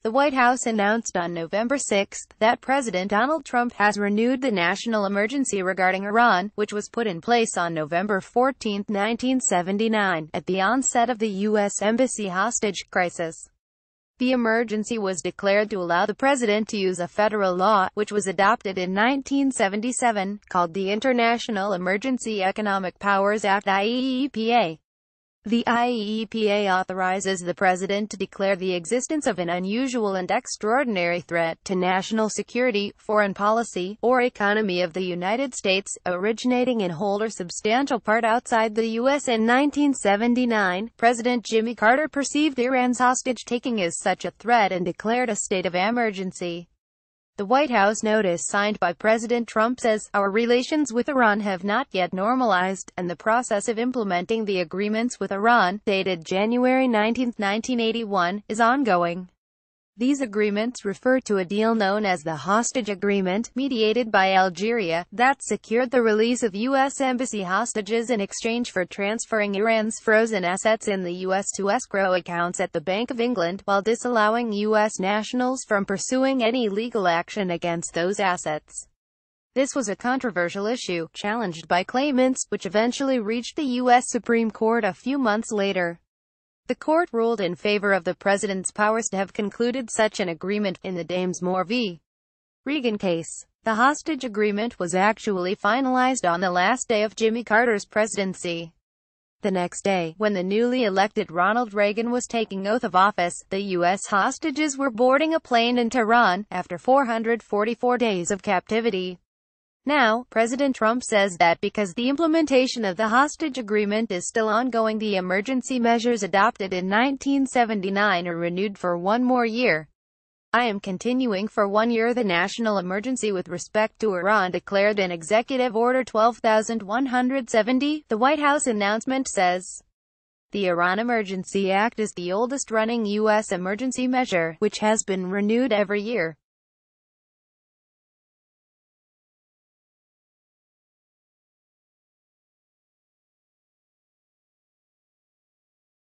The White House announced on November 6 that President Donald Trump has renewed the national emergency regarding Iran, which was put in place on November 14, 1979, at the onset of the U.S. Embassy hostage crisis. The emergency was declared to allow the president to use a federal law, which was adopted in 1977, called the International Emergency Economic Powers Act (IEEPA). The IEEPA authorizes the president to declare the existence of an unusual and extraordinary threat to national security, foreign policy, or economy of the United States, originating in whole or substantial part outside the U.S. In 1979, President Jimmy Carter perceived Iran's hostage-taking as such a threat and declared a state of emergency. The White House notice signed by President Trump says, "Our relations with Iran have not yet normalized, and the process of implementing the agreements with Iran, dated January 19, 1981, is ongoing." These agreements refer to a deal known as the Hostage Agreement, mediated by Algeria, that secured the release of U.S. embassy hostages in exchange for transferring Iran's frozen assets in the U.S. to escrow accounts at the Bank of England, while disallowing U.S. nationals from pursuing any legal action against those assets. This was a controversial issue, challenged by claimants, which eventually reached the U.S. Supreme Court a few months later. The court ruled in favor of the president's powers to have concluded such an agreement, in the Dames-Moore v. Reagan case. The hostage agreement was actually finalized on the last day of Jimmy Carter's presidency. The next day, when the newly elected Ronald Reagan was taking oath of office, the U.S. hostages were boarding a plane in Tehran, after 444 days of captivity. Now, President Trump says that because the implementation of the hostage agreement is still ongoing, the emergency measures adopted in 1979 are renewed for one more year. "I am continuing for 1 year the national emergency with respect to Iran," declared in Executive Order 12,170, the White House announcement says. The Iran Emergency Act is the oldest-running U.S. emergency measure, which has been renewed every year.